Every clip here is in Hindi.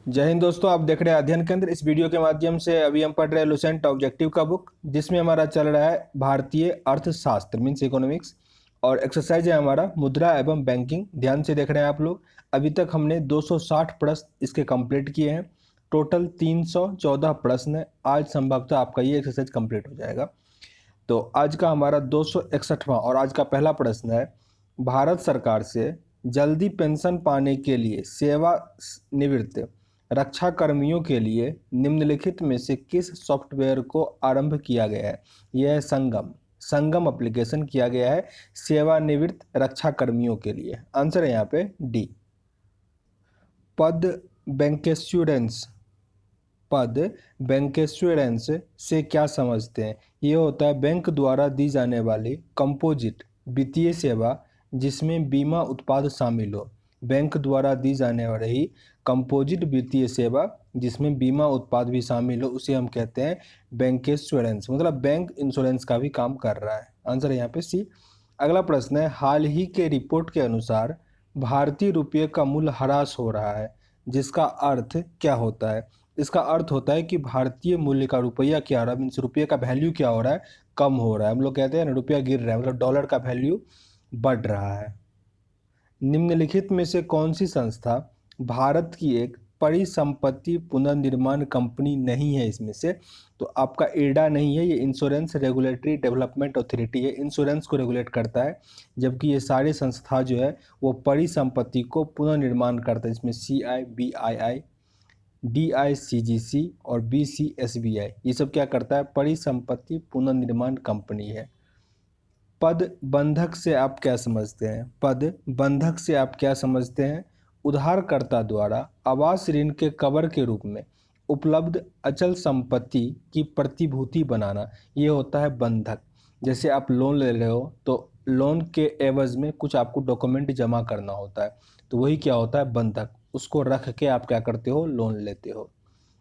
जय हिंद दोस्तों, आप देख रहे हैं अध्ययन केंद्र। इस वीडियो के माध्यम से अभी हम पढ़ रहे हैं लुसेंट ऑब्जेक्टिव का बुक, जिसमें हमारा चल रहा है भारतीय अर्थशास्त्र मीन्स इकोनॉमिक्स। और एक्सरसाइज है हमारा मुद्रा एवं बैंकिंग। ध्यान से देख रहे हैं आप लोग। अभी तक हमने 260 प्रश्न इसके कंप्लीट किए हैं। टोटल 314 प्रश्न है। आज संभवतः आपका ये एक्सरसाइज कंप्लीट हो जाएगा। तो आज का हमारा 261वां और आज का पहला प्रश्न है, भारत सरकार से जल्दी पेंशन पाने के लिए सेवानिवृत्त रक्षा कर्मियों के लिए निम्नलिखित में से किस सॉफ्टवेयर को आरंभ किया गया है? यह है संगम। संगम एप्लीकेशन किया गया है सेवानिवृत्त रक्षा कर्मियों के लिए। आंसर है यहाँ पे डी। पद बैंकेश्योरेंस। पद बैंकेश्योरेंस से क्या समझते हैं? ये होता है बैंक द्वारा दी जाने वाली कंपोजिट वित्तीय सेवा जिसमें बीमा उत्पाद शामिल हो। बैंक द्वारा दी जाने वाली कंपोजिट वित्तीय सेवा जिसमें बीमा उत्पाद भी शामिल हो, उसे हम कहते हैं बैंकेश्योरेंस। मतलब बैंक इंश्योरेंस का भी काम कर रहा है। आंसर है यहाँ पे सी। अगला प्रश्न है, हाल ही के रिपोर्ट के अनुसार भारतीय रुपये का मूल्य ह्रास हो रहा है, जिसका अर्थ क्या होता है? इसका अर्थ होता है कि भारतीय मूल्य का रुपया क्या हो रहा है, मीन्स रुपये का वैल्यू क्या हो रहा है, कम हो रहा है। हम लोग कहते हैं ना रुपया गिर रहा है, मतलब डॉलर का वैल्यू बढ़ रहा है। निम्नलिखित में से कौन सी संस्था भारत की एक परिसंपत्ति पुनर्निर्माण कंपनी नहीं है? इसमें से तो आपका एडा नहीं है, ये इंश्योरेंस रेगुलेटरी डेवलपमेंट अथॉरिटी है, इंश्योरेंस को रेगुलेट करता है। जबकि ये सारे संस्था जो है वो परिसंपत्ति को पुनर्निर्माण करता है। इसमें CIBII, DICGC और BCSBI, ये सब क्या करता है? परिसंपत्ति पुनर्निर्माण कंपनी है। पद बंधक से आप क्या समझते हैं? पद बंधक से आप क्या समझते हैं? उधारकर्ता द्वारा आवास ऋण के कवर के रूप में उपलब्ध अचल संपत्ति की प्रतिभूति बनाना, ये होता है बंधक। जैसे आप लोन ले रहे हो तो लोन के एवज में कुछ आपको डॉक्यूमेंट जमा करना होता है, तो वही क्या होता है? बंधक। उसको रख के आप क्या करते हो? लोन लेते हो।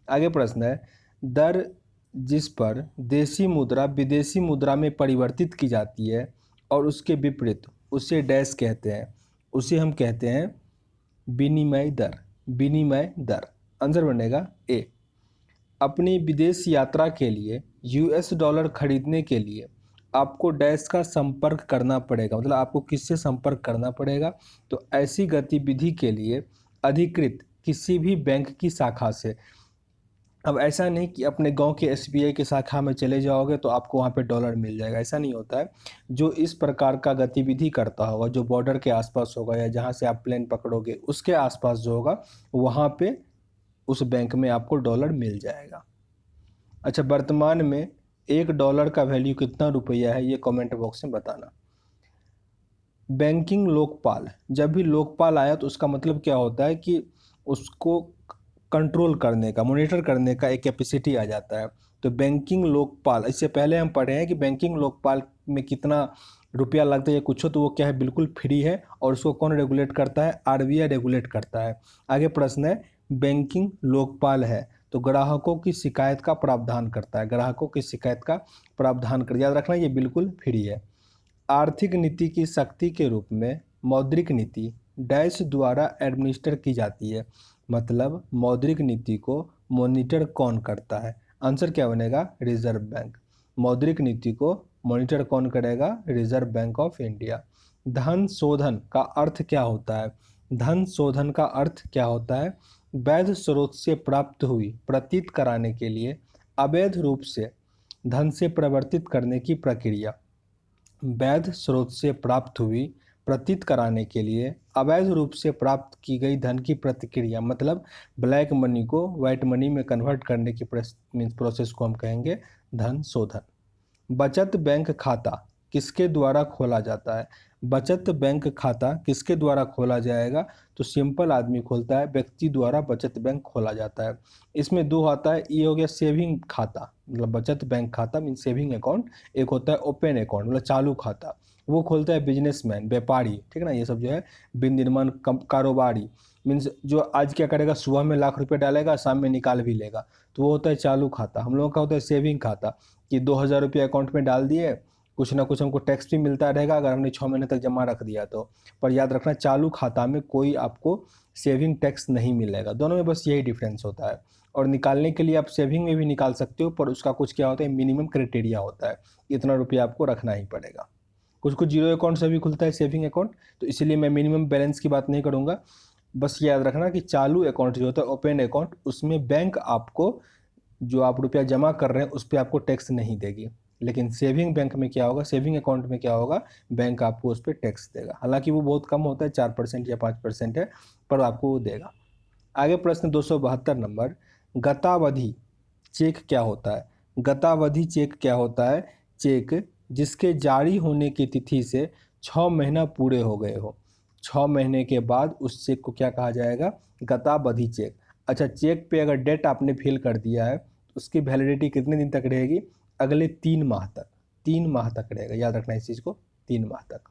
आगे प्रश्न है, दर जिस पर देशी मुद्रा विदेशी मुद्रा में परिवर्तित की जाती है और उसके विपरीत उसे डैश कहते हैं, उसे हम कहते हैं विनिमय दर। विनिमय दर। आंसर बनेगा ए। अपनी विदेश यात्रा के लिए US डॉलर खरीदने के लिए आपको डैश का संपर्क करना पड़ेगा, मतलब आपको किससे संपर्क करना पड़ेगा? तो ऐसी गतिविधि के लिए अधिकृत किसी भी बैंक की शाखा से। अब ऐसा नहीं कि अपने गांव के SBI की शाखा में चले जाओगे तो आपको वहाँ पे डॉलर मिल जाएगा, ऐसा नहीं होता है। जो इस प्रकार का गतिविधि करता होगा, जो बॉर्डर के आसपास होगा या जहाँ से आप प्लेन पकड़ोगे उसके आसपास जो होगा, वहाँ पे उस बैंक में आपको डॉलर मिल जाएगा। अच्छा, वर्तमान में $1 का वैल्यू कितना रुपया है, ये कमेंट बॉक्स में बताना। बैंकिंग लोकपाल, जब भी लोकपाल आया तो उसका मतलब क्या होता है कि उसको कंट्रोल करने का, मॉनिटर करने का एक कैपेसिटी आ जाता है। तो बैंकिंग लोकपाल, इससे पहले हम पढ़े हैं कि बैंकिंग लोकपाल में कितना रुपया लगता है या कुछ हो, तो वो क्या है? बिल्कुल फ्री है। और उसको कौन रेगुलेट करता है? RBI रेगुलेट करता है। आगे प्रश्न है, बैंकिंग लोकपाल है तो ग्राहकों की शिकायत का प्रावधान करता है। ग्राहकों की शिकायत का प्रावधान कर, याद रखना ये बिल्कुल फ्री है। आर्थिक नीति की शक्ति के रूप में मौद्रिक नीति डैश द्वारा एडमिनिस्टर की जाती है, मतलब मौद्रिक नीति को मॉनिटर कौन करता है? आंसर क्या बनेगा? Reserve bank. मौद्रिक नीति को मॉनिटर कौन करेगा? Reserve bank of India. धन शोधन का अर्थ क्या होता है? धन शोधन का अर्थ क्या होता है? वैध स्रोत से प्राप्त हुई प्रतीत कराने के लिए अवैध रूप से धन से परिवर्तित करने की प्रक्रिया। वैध स्रोत से प्राप्त हुई प्रतीत कराने के लिए अवैध रूप से प्राप्त की गई धन की प्रतिक्रिया, मतलब ब्लैक मनी को व्हाइट मनी में कन्वर्ट करने की प्रोसेस को हम कहेंगे धन शोधन। बचत बैंक खाता किसके द्वारा खोला जाता है? बचत बैंक खाता किसके द्वारा खोला जाएगा? तो सिंपल आदमी खोलता है, व्यक्ति द्वारा बचत बैंक खोला जाता है। इसमें दो आता है, ये हो गया सेविंग खाता, मतलब बचत बैंक खाता मीन सेविंग अकाउंट। एक होता है ओपन अकाउंट, मतलब चालू खाता, वो खोलता है बिजनेसमैन, व्यापारी, ठीक है ना। ये सब जो है विनिर्माण कारोबारी, मीन्स जो आज क्या करेगा, सुबह में ₹1,00,000 डालेगा, शाम में निकाल भी लेगा, तो वो होता है चालू खाता। हम लोगों का होता है सेविंग खाता, कि ₹2,000 अकाउंट में डाल दिए कुछ ना कुछ हमको टैक्स भी मिलता रहेगा अगर हमने 6 महीने तक जमा रख दिया तो। पर याद रखना चालू खाता में कोई आपको सेविंग टैक्स नहीं मिलेगा, दोनों में बस यही डिफरेंस होता है। और निकालने के लिए आप सेविंग में भी निकाल सकते हो, पर उसका कुछ क्या होता है, मिनिमम क्राइटेरिया होता है, इतना रुपया आपको रखना ही पड़ेगा। कुछ कुछ जीरो अकाउंट से भी खुलता है सेविंग अकाउंट, तो इसीलिए मैं मिनिमम बैलेंस की बात नहीं करूँगा। बस याद रखना कि चालू अकाउंट जो होता है, ओपन अकाउंट, उसमें बैंक आपको जो आप रुपया जमा कर रहे हैं उस पर आपको टैक्स नहीं देगी। लेकिन सेविंग बैंक में क्या होगा, सेविंग अकाउंट में क्या होगा, बैंक आपको उस पर टैक्स देगा। हालांकि वो बहुत कम होता है, 4% या 5% है, पर आपको वो देगा। आगे प्रश्न 272 नंबर, गतावधि चेक क्या होता है? गतावधि चेक क्या होता है? चेक जिसके जारी होने की तिथि से 6 महीना पूरे हो गए हो, 6 महीने के बाद उस चेक को क्या कहा जाएगा? गतावधि चेक। अच्छा, चेक पे अगर डेट आपने फिल कर दिया है तो उसकी वैलिडिटी कितने दिन तक रहेगी? अगले 3 माह तक, 3 माह तक रहेगा, याद रखना इस चीज़ को, 3 माह तक।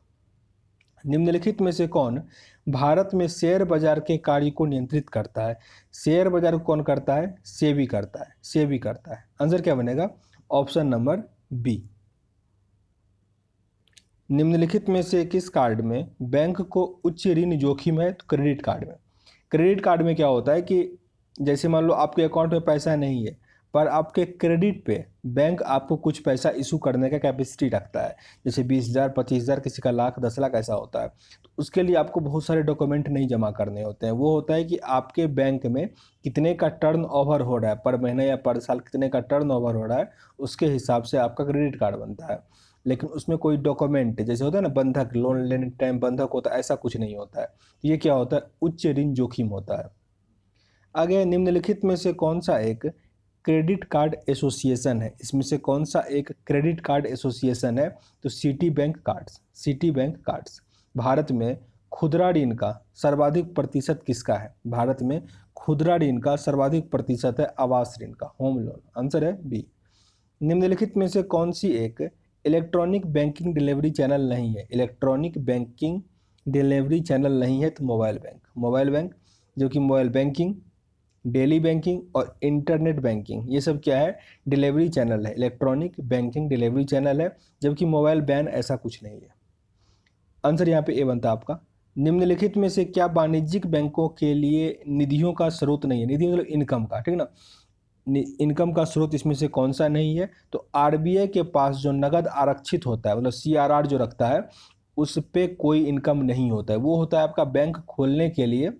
निम्नलिखित में से कौन भारत में शेयर बाजार के कार्य को नियंत्रित करता है? शेयर बाजार को कौन करता है? सेबी करता है, सेबी करता है। आंसर क्या बनेगा? Option number B. निम्नलिखित में से किस कार्ड में बैंक को उच्च ऋण जोखिम है? तो क्रेडिट कार्ड में। क्रेडिट कार्ड में क्या होता है कि जैसे मान लो आपके अकाउंट में पैसा नहीं है, पर आपके क्रेडिट पे बैंक आपको कुछ पैसा इशू करने का कैपेसिटी रखता है, जैसे 20,000, 25,000, किसी का लाख, 10 लाख ऐसा होता है। तो उसके लिए आपको बहुत सारे डॉक्यूमेंट नहीं जमा करने होते हैं। वो होता है कि आपके बैंक में कितने का टर्न ओवर हो रहा है पर महीने या पर साल, कितने का टर्न ओवर हो रहा है, उसके हिसाब से आपका क्रेडिट कार्ड बनता है। लेकिन उसमें कोई डॉक्यूमेंट जैसे होता है ना, बंधक, लोन लेने टाइम बंधक होता है, ऐसा कुछ नहीं होता है। ये क्या होता है? उच्च ऋण जोखिम होता है। आगे, निम्नलिखित में से कौन सा एक क्रेडिट कार्ड एसोसिएशन है? इसमें से कौन सा एक क्रेडिट कार्ड एसोसिएशन है? तो city bank cards, city bank cards. Bharat में खुदरा ऋण का सर्वाधिक प्रतिशत किसका है? भारत में खुदरा ऋण का सर्वाधिक प्रतिशत है आवास ऋण का, होम लोन। आंसर है बी। निम्नलिखित में से कौन सी एक इलेक्ट्रॉनिक बैंकिंग डिलीवरी चैनल नहीं है? इलेक्ट्रॉनिक बैंकिंग डिलीवरी चैनल नहीं है तो मोबाइल बैंक। मोबाइल बैंक, जो कि मोबाइल बैंकिंग, डेली बैंकिंग और इंटरनेट बैंकिंग, ये सब क्या है? डिलीवरी चैनल है, इलेक्ट्रॉनिक बैंकिंग डिलीवरी चैनल है, जबकि मोबाइल बैन ऐसा कुछ नहीं है। आंसर यहाँ पे ए बनता है आपका। निम्नलिखित में से क्या वाणिज्यिक बैंकों के लिए निधियों का स्रोत नहीं है? निधि मतलब इनकम का, ठीक ना, इनकम का स्रोत इसमें से कौन सा नहीं है? तो आरबीआई के पास जो नगद आरक्षित होता है, मतलब सीआरआर जो रखता है, उस पे कोई इनकम नहीं होता है। वो होता है आपका बैंक खोलने के लिए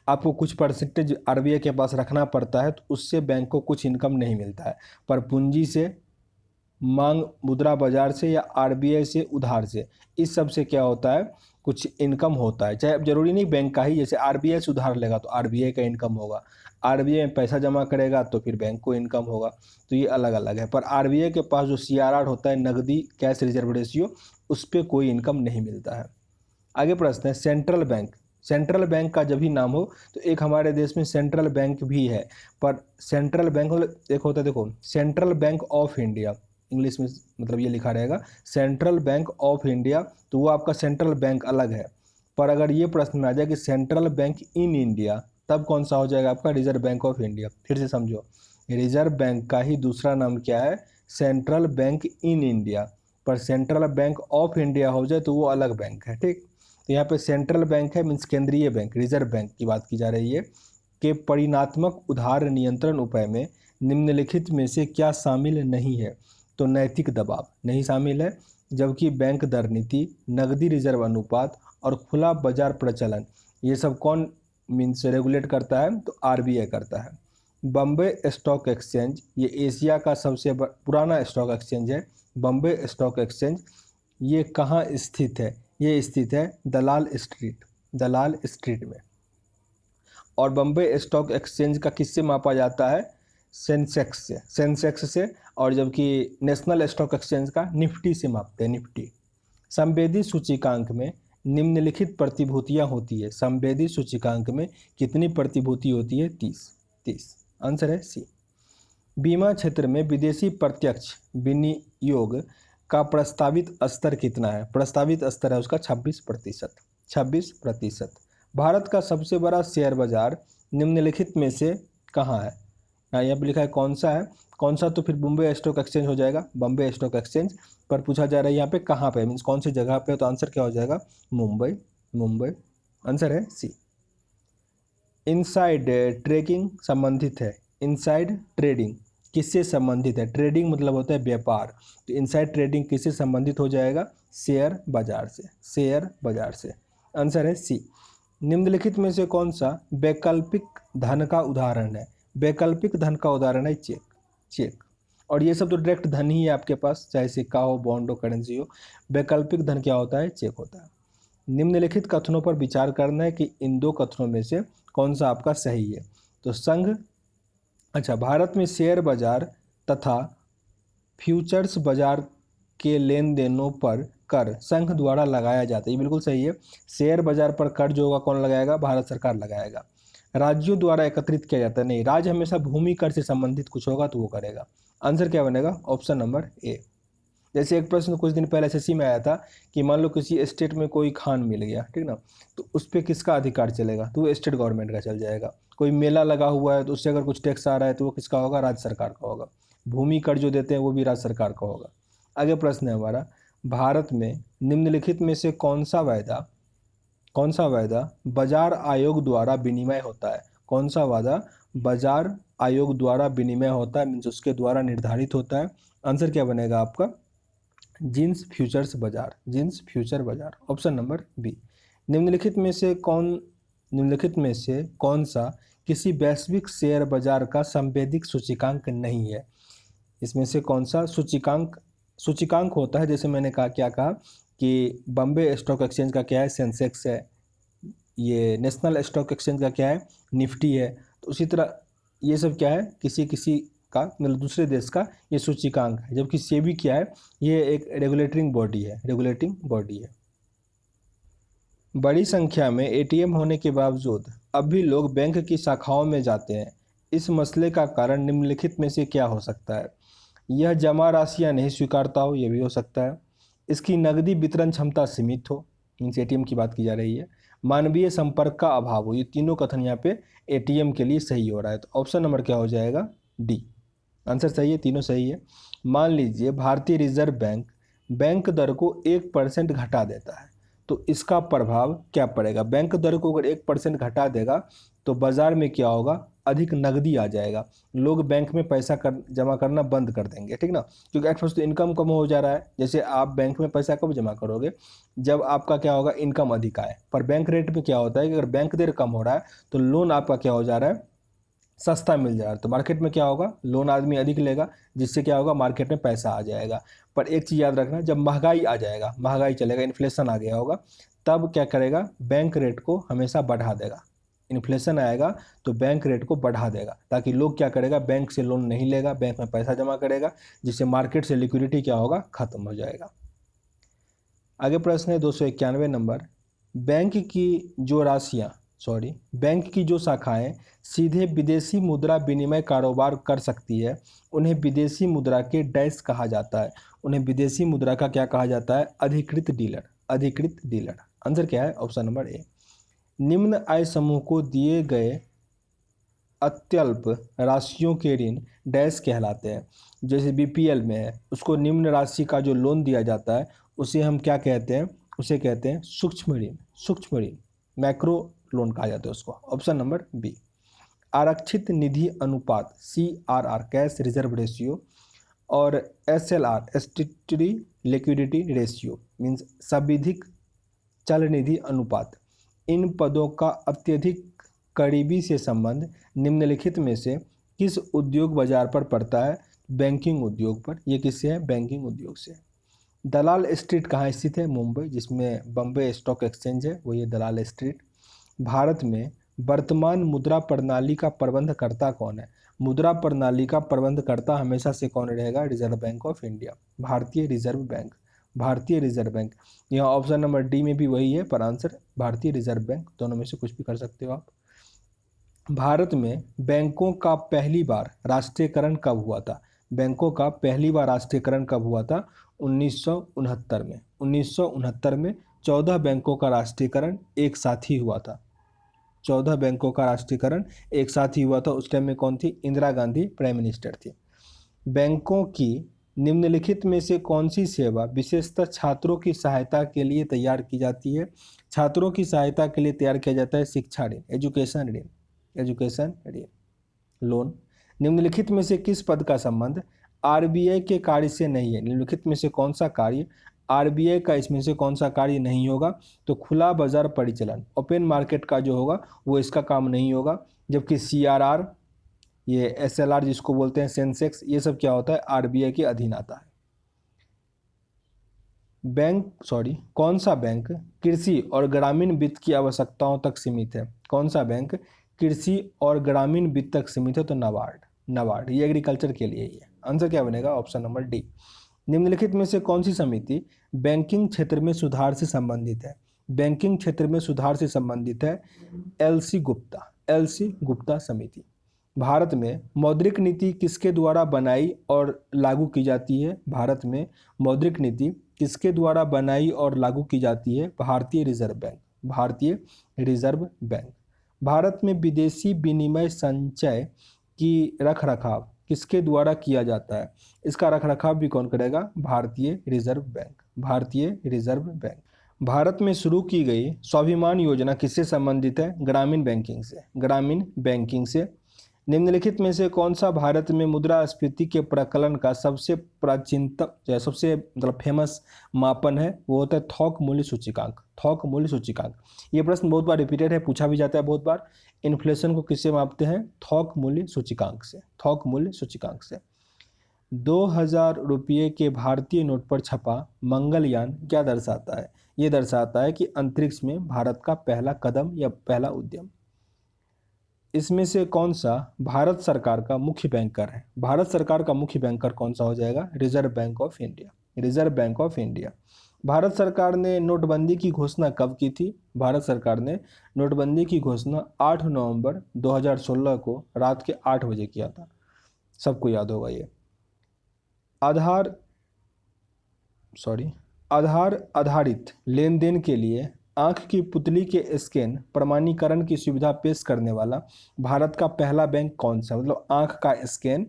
आपको कुछ परसेंटेज आरबीआई के पास रखना पड़ता है, तो उससे बैंक को कुछ इनकम नहीं मिलता है। पर पूंजी से, मांग मुद्रा बाजार से या आरबीआई से उधार से, इस सब से क्या होता है? कुछ इनकम होता है। चाहे अब जरूरी नहीं बैंक का ही, जैसे आरबीआई से उधार लेगा तो आरबीआई का इनकम होगा, आरबीआई में पैसा जमा करेगा तो फिर बैंक को इनकम होगा। तो ये अलग अलग है। पर आरबीआई के पास जो सीआरआर होता है, नकदी कैश रिजर्व रेशियो, उस पर कोई इनकम नहीं मिलता है। आगे प्रश्न है, सेंट्रल बैंक। सेंट्रल बैंक का जब भी नाम हो तो एक हमारे देश में सेंट्रल बैंक भी है, पर सेंट्रल बैंक एक होता है, देखो, central bank of India, English में मतलब ये लिखा रहेगा सेंट्रल बैंक ऑफ इंडिया, तो वो आपका सेंट्रल बैंक अलग है। पर अगर ये प्रश्न में आ जाए कि सेंट्रल बैंक इन इंडिया, तब कौन सा हो जाएगा आपका? Reserve bank of India. फिर से समझो, रिजर्व बैंक का ही दूसरा नाम क्या है? Central bank in India. पर सेंट्रल बैंक ऑफ इंडिया हो जाए तो वो अलग बैंक है, ठीक। तो यहाँ पे सेंट्रल बैंक है, मीन्स केंद्रीय बैंक, रिजर्व बैंक की बात की जा रही है कि परिणात्मक उधार नियंत्रण उपाय में निम्नलिखित में से क्या शामिल नहीं है? तो नैतिक दबाव नहीं शामिल है, जबकि बैंक दर नीति, नकदी रिजर्व अनुपात और खुला बाजार प्रचलन, ये सब कौन मीन्स रेगुलेट करता है? तो आरबीआई करता है। बम्बे स्टॉक एक्सचेंज, ये एशिया का सबसे पुराना स्टॉक एक्सचेंज है। बम्बे स्टॉक एक्सचेंज ये कहाँ स्थित है? ये स्थित है दलाल स्ट्रीट, दलाल स्ट्रीट में। और बम्बे स्टॉक एक्सचेंज का किससे मापा जाता है? सेंसेक्स से, सेंसेक्स से। और जबकि नेशनल स्टॉक एक्सचेंज का निफ्टी से मापते हैं, निफ्टी। संवेदी सूचकांक में निम्नलिखित प्रतिभूतियां होती है। संवेदी सूचकांक में कितनी प्रतिभूति होती है? 30, 30। आंसर है सी। बीमा क्षेत्र में विदेशी प्रत्यक्ष विनियोग का प्रस्तावित स्तर कितना है? प्रस्तावित स्तर है उसका 26%, 26%। भारत का सबसे बड़ा शेयर बाजार निम्नलिखित में से कहाँ है? हाँ, यहाँ पे लिखा है कौन सा है, कौन सा तो फिर बॉम्बे स्टॉक एक्सचेंज हो जाएगा, बॉम्बे स्टॉक एक्सचेंज। पर पूछा जा रहा है यहाँ पे कहाँ पे, मीन्स कौन सी जगह पे, तो आंसर क्या हो जाएगा, मुंबई, मुंबई। आंसर है सी। इनसाइड ट्रेडिंग संबंधित है, इनसाइड ट्रेडिंग किससे संबंधित है, ट्रेडिंग मतलब होता है व्यापार, तो इनसाइड ट्रेडिंग किससे संबंधित हो जाएगा, शेयर बाजार से, शेयर बाजार से। आंसर है सी। निम्नलिखित में से कौन सा वैकल्पिक धन का उदाहरण है, वैकल्पिक धन का उदाहरण है चेक, चेक। और ये सब तो डायरेक्ट धन ही है आपके पास, चाहे सिक्का हो, बॉन्ड हो, करेंसी हो। वैकल्पिक धन क्या होता है, चेक होता है। निम्नलिखित कथनों पर विचार करना है कि इन दो कथनों में से कौन सा आपका सही है। तो संघ, अच्छा, भारत में शेयर बाजार तथा फ्यूचर्स बाजार के लेन देनों पर कर संघ द्वारा लगाया जाता है, ये बिल्कुल सही है। शेयर बाजार पर कर जो होगा कौन लगाएगा, भारत सरकार लगाएगा। राज्यों द्वारा एकत्रित किया जाता है, नहीं, राज्य हमेशा भूमि कर से संबंधित कुछ होगा तो वो करेगा। आंसर क्या बनेगा, ऑप्शन नंबर ए। जैसे एक प्रश्न कुछ दिन पहले एसएससी में आया था कि मान लो किसी स्टेट में कोई खान मिल गया, ठीक ना, तो उस पर किसका अधिकार चलेगा, तो वो स्टेट गवर्नमेंट का चल जाएगा। कोई मेला लगा हुआ है तो उससे अगर कुछ टैक्स आ रहा है तो वो किसका होगा, राज्य सरकार का होगा। भूमि कर जो देते हैं वो भी राज्य सरकार का होगा। आगे प्रश्न है हमारा, भारत में निम्नलिखित में से कौन सा वायदा, कौन सा वायदा बाजार आयोग द्वारा विनिमय होता है, कौन सा वादा बाजार आयोग द्वारा विनिमय होता है, मीन्स उसके द्वारा निर्धारित होता है। आंसर क्या बनेगा आपका, जिंस फ्यूचर्स बाजार, जिंस फ्यूचर बाजार। Option number B. निम्नलिखित में से कौन, निम्नलिखित में से कौन सा किसी वैश्विक शेयर बाजार का संवेदिक सूचकांक नहीं है, इसमें से कौन सा सूचकांक, सूचकांक होता है, जैसे मैंने कहा, क्या कहा कि बॉम्बे स्टॉक एक्सचेंज का क्या है, सेंसेक्स है, ये नेशनल स्टॉक एक्सचेंज का क्या है, निफ्टी है। तो उसी तरह ये सब क्या है, किसी किसी का मतलब दूसरे देश का ये सूचकांक है। जबकि सेबी क्या है, ये एक रेगुलेटिंग बॉडी है, रेगुलेटिंग बॉडी है। बड़ी संख्या में एटीएम होने के बावजूद अब भी लोग बैंक की शाखाओं में जाते हैं, इस मसले का कारण निम्नलिखित में से क्या हो सकता है। यह जमा राशियां नहीं स्वीकारता हो, यह भी हो सकता है। इसकी नकदी वितरण क्षमता सीमित हो, मीन्स एटीएम की बात की जा रही है। मानवीय संपर्क का अभाव हो, ये तीनों कथन यहाँ पे एटीएम के लिए सही हो रहा है। तो ऑप्शन नंबर क्या हो जाएगा, डी। आंसर सही है, तीनों सही है। मान लीजिए भारतीय रिजर्व बैंक बैंक दर को 1% घटा देता है, तो इसका प्रभाव क्या पड़ेगा, बैंक दर को अगर 1% घटा देगा तो बाजार में क्या होगा, अधिक नकदी आ जाएगा, लोग बैंक में पैसा जमा करना बंद कर देंगे, ठीक ना। क्योंकि एट फर्स्ट तो इनकम कम हो जा रहा है, जैसे आप बैंक में पैसा कब जमा करोगे, जब आपका क्या होगा, इनकम अधिक आए। पर बैंक रेट में क्या होता है कि अगर बैंक दर कम हो रहा है तो लोन आपका क्या हो जा रहा है, सस्ता मिल जा रहा है, तो मार्केट में क्या होगा, लोन आदमी अधिक लेगा, जिससे क्या होगा, मार्केट में पैसा आ जाएगा। पर एक चीज़ याद रखना, जब महंगाई आ जाएगा, महंगाई चलेगा, इन्फ्लेशन आ गया होगा, तब क्या करेगा, बैंक रेट को हमेशा बढ़ा देगा। इन्फ्लेशन आएगा तो बैंक रेट को बढ़ा देगा, ताकि लोग क्या करेगा, बैंक से लोन नहीं लेगा, बैंक में पैसा जमा करेगा, जिससे मार्केट से लिक्विडिटी क्या होगा, खत्म हो जाएगा। आगे प्रश्न है 291 नंबर, बैंक की जो राशियां, सॉरी, बैंक की जो शाखाएं सीधे विदेशी मुद्रा विनिमय कारोबार कर सकती है, उन्हें विदेशी मुद्रा के डैश कहा जाता है, उन्हें विदेशी मुद्रा का क्या कहा जाता है, अधिकृत डीलर, अधिकृत डीलर। आंसर क्या है, ऑप्शन नंबर ए। निम्न आय समूह को दिए गए अत्यल्प राशियों के ऋण डैश कहलाते हैं। जैसे बीपीएल में है, उसको निम्न राशि का जो लोन दिया जाता है उसे हम क्या कहते हैं, उसे कहते हैं सूक्ष्म ऋण, सूक्ष्म ऋण, मैक्रो लोन कहा जाता है उसको। Option number B. आरक्षित निधि अनुपात, CRR, कैश रिजर्व रेशियो, और SLR, statutory liquidity ratio, means संविधिक चल निधि अनुपात, इन पदों का अत्यधिक करीबी से संबंध निम्नलिखित में से किस उद्योग बाजार पर पड़ता है, बैंकिंग उद्योग पर। ये किससे है, बैंकिंग उद्योग से। दलाल स्ट्रीट कहाँ स्थित है, मुंबई, जिसमें बॉम्बे स्टॉक एक्सचेंज है, वो ये दलाल स्ट्रीट। भारत में वर्तमान मुद्रा प्रणाली का प्रबंधकर्ता कौन है, मुद्रा प्रणाली का प्रबंधकर्ता हमेशा से कौन रहेगा, रिजर्व बैंक ऑफ इंडिया, भारतीय रिजर्व बैंक, भारतीय रिजर्व बैंक। यहाँ ऑप्शन नंबर डी में भी वही है, पर आंसर भारतीय रिजर्व बैंक, दोनों में से कुछ भी कर सकते हो आप। भारत में बैंकों का पहली बार राष्ट्रीयकरण कब हुआ था, बैंकों का पहली बार राष्ट्रीयकरण कब हुआ था, 1969 में, 1969 में 14 बैंकों का राष्ट्रीयकरण एक साथ ही हुआ था। 14 बैंकों का राष्ट्रीयकरण एक साथ ही हुआ था। उस टाइम में कौन थी? इंदिरा गांधी प्राइम मिनिस्टर थी। बैंकों की निम्नलिखित में से कौन सी सेवा विशेषतः छात्रों की सहायता के लिए तैयार की जाती है? छात्रों की सहायता के लिए तैयार किया जाता है शिक्षा ऋण, एजुकेशन ऋण, एजुकेशन ऋण, लोन। निम्नलिखित में से किस पद का संबंध आरबीआई के कार्य से नहीं है? निम्नलिखित में से कौन सा कार्य आरबीआई का इसमें से कौन सा कार्य नहीं होगा? तो खुला बाजार परिचालन, ओपन मार्केट का जो होगा वो इसका काम नहीं होगा। जबकि सीआरआर, ये एसएलआर जिसको बोलते हैं, सेंसेक्स, ये सब क्या होता है? आरबीआई के अधीन आता है। कौन सा बैंक कृषि और ग्रामीण वित्त की आवश्यकताओं तक सीमित है? कौन सा बैंक कृषि और ग्रामीण वित्त तक सीमित है? तो नाबार्ड। नाबार्ड ये एग्रीकल्चर के लिए ही है। आंसर क्या बनेगा? Option number D. निम्नलिखित में से कौन सी समिति बैंकिंग क्षेत्र में सुधार से संबंधित है? बैंकिंग क्षेत्र में सुधार से संबंधित है एलसी गुप्ता समिति। भारत में मौद्रिक नीति किसके द्वारा बनाई और लागू की जाती है? भारत में मौद्रिक नीति किसके द्वारा बनाई और लागू की जाती है? भारतीय रिजर्व बैंक। भारतीय रिजर्व बैंक। भारत में विदेशी विनिमय संचय की रखरखाव किसके द्वारा किया जाता है? इसका रखरखाव भी कौन करेगा? भारतीय रिजर्व बैंक। भारतीय रिजर्व बैंक। भारत में शुरू की गई स्वाभिमान योजना किससे संबंधित है? ग्रामीण बैंकिंग से। ग्रामीण बैंकिंग से। निम्नलिखित में से कौन सा भारत में मुद्रास्फीति के प्रकलन का सबसे प्राचीनतम, सबसे मतलब फेमस मापन है? वो होता है थोक मूल्य सूचकांक। थोक मूल्य सूचकांक। ये प्रश्न बहुत बार रिपीटेड है, पूछा भी जाता है बहुत बार। इन्फ्लेशन को किससे मापते हैं? थोक मूल्य सूचकांक से। थोक मूल्य सूचकांक से। 2000 रुपये के भारतीय नोट पर छपा मंगलयान क्या दर्शाता है? ये दर्शाता है कि अंतरिक्ष में भारत का पहला कदम या पहला उद्यम। इसमें से कौन सा भारत सरकार का मुख्य बैंकर है? भारत सरकार का मुख्य बैंकर कौन सा हो जाएगा? Reserve bank of India. Reserve bank of India. Bharat सरकार ने नोटबंदी की घोषणा कब की थी? भारत सरकार ने नोटबंदी की घोषणा 8 नवंबर 2016 को रात के 8 बजे किया था। सबको याद होगा ये। आधार आधारित लेन देन के लिए आंख की पुतली के स्कैन प्रमाणीकरण की सुविधा पेश करने वाला भारत का पहला बैंक कौन सा? मतलब आंख का स्कैन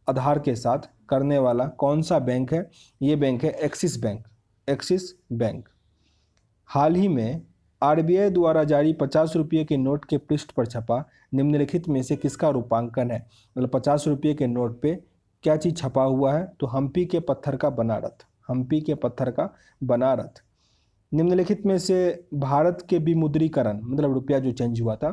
आधार के साथ करने वाला कौन सा बैंक है? ये बैंक है एक्सिस बैंक। Axis bank. हाल ही में आरबीआई द्वारा जारी 50 रुपये के नोट के पृष्ठ पर छपा निम्नलिखित में से किसका रूपांकन है? मतलब 50 रुपये के नोट पे क्या चीज़ छपा हुआ है? तो हम्पी के पत्थर का बना रथ। हम्पी के पत्थर का बना रथ। निम्नलिखित में से भारत के विमुद्रीकरण, मतलब रुपया जो चेंज हुआ था,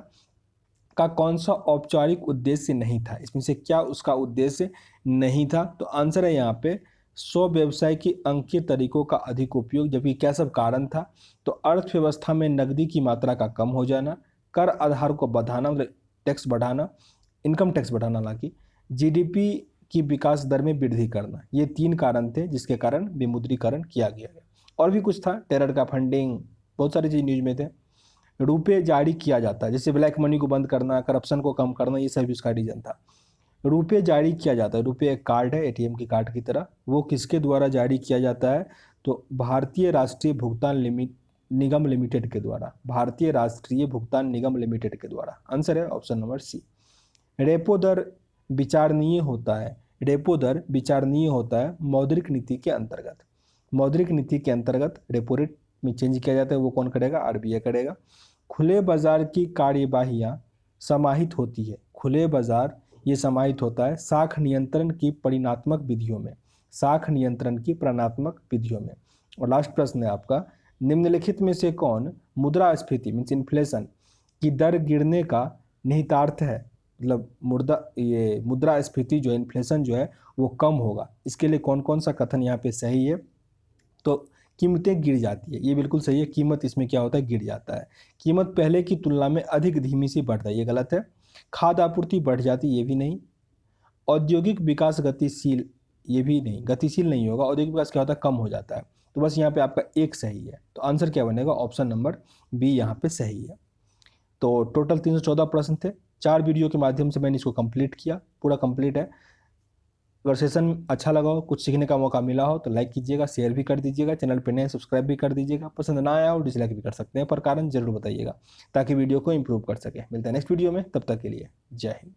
का कौन सा औपचारिक उद्देश्य नहीं था? इसमें से क्या उसका उद्देश्य नहीं था? तो आंसर है यहाँ पे स्व व्यवसाय की अंकीय तरीकों का अधिक उपयोग। जबकि क्या सब कारण था? तो अर्थव्यवस्था में नकदी की मात्रा का कम हो जाना, कर आधार को बढ़ाना, मतलब टैक्स बढ़ाना, इनकम टैक्स बढ़ाना, हालांकि जीडीपी की विकास दर में वृद्धि करना। ये 3 कारण थे जिसके कारण विमुद्रीकरण किया गया है। और भी कुछ था, टेरर का फंडिंग, बहुत सारी चीज़ न्यूज में थे। रुपये जारी किया जाता है, जैसे ब्लैक मनी को बंद करना, करप्शन को कम करना, ये सब उसका रीजन था। रुपये जारी किया जाता है, रुपये एक कार्ड है एटीएम की कार्ड की तरह, वो किसके द्वारा जारी किया जाता है? तो भारतीय राष्ट्रीय भुगतान निगम लिमिटेड के द्वारा। भारतीय राष्ट्रीय भुगतान निगम लिमिटेड के द्वारा। आंसर है ऑप्शन नंबर सी। रेपो दर विचारणीय होता है। रेपो दर विचारणीय होता है मौद्रिक नीति के अंतर्गत। मौद्रिक नीति के अंतर्गत रेपो रेट में चेंज किया जाता है, वो कौन करेगा? आरबीआई करेगा। खुले बाजार की कार्यवाहियाँ समाहित होती है। खुले बाजार ये समाहित होता है साख नियंत्रण की परिणात्मक विधियों में। साख नियंत्रण की परिणात्मक विधियों में। और लास्ट प्रश्न है आपका, निम्नलिखित में से कौन मुद्रास्फीति मीन्स इन्फ्लेशन की दर गिरने का निहितार्थ है? मतलब मुद्रास्फीति जो है, इन्फ्लेशन जो है वो कम होगा। इसके लिए कौन कौन सा कथन यहाँ पे सही है? तो कीमतें गिर जाती है, ये बिल्कुल सही है। कीमत इसमें क्या होता है? गिर जाता है। कीमत पहले की तुलना में अधिक धीमी सी बढ़ता है, ये गलत है। खाद्य आपूर्ति बढ़ जाती है, ये भी नहीं। औद्योगिक विकास गतिशील, ये भी नहीं, गतिशील नहीं होगा। औद्योगिक विकास क्या होता है? कम हो जाता है। तो बस यहाँ पे आपका एक सही है। तो आंसर क्या बनेगा? ऑप्शन नंबर बी यहाँ पे सही है। तो टोटल 314 प्रश्न थे। 4 वीडियो के माध्यम से मैंने इसको कंप्लीट किया, पूरा कंप्लीट है। अगर सेशन अच्छा लगा हो, कुछ सीखने का मौका मिला हो तो लाइक कीजिएगा, शेयर भी कर दीजिएगा, चैनल पर नए सब्सक्राइब भी कर दीजिएगा। पसंद ना आया हो डिसलाइक भी कर सकते हैं, पर कारण जरूर बताइएगा ताकि वीडियो को इम्प्रूव कर सके। मिलता है नेक्स्ट वीडियो में, तब तक के लिए जय हिंद।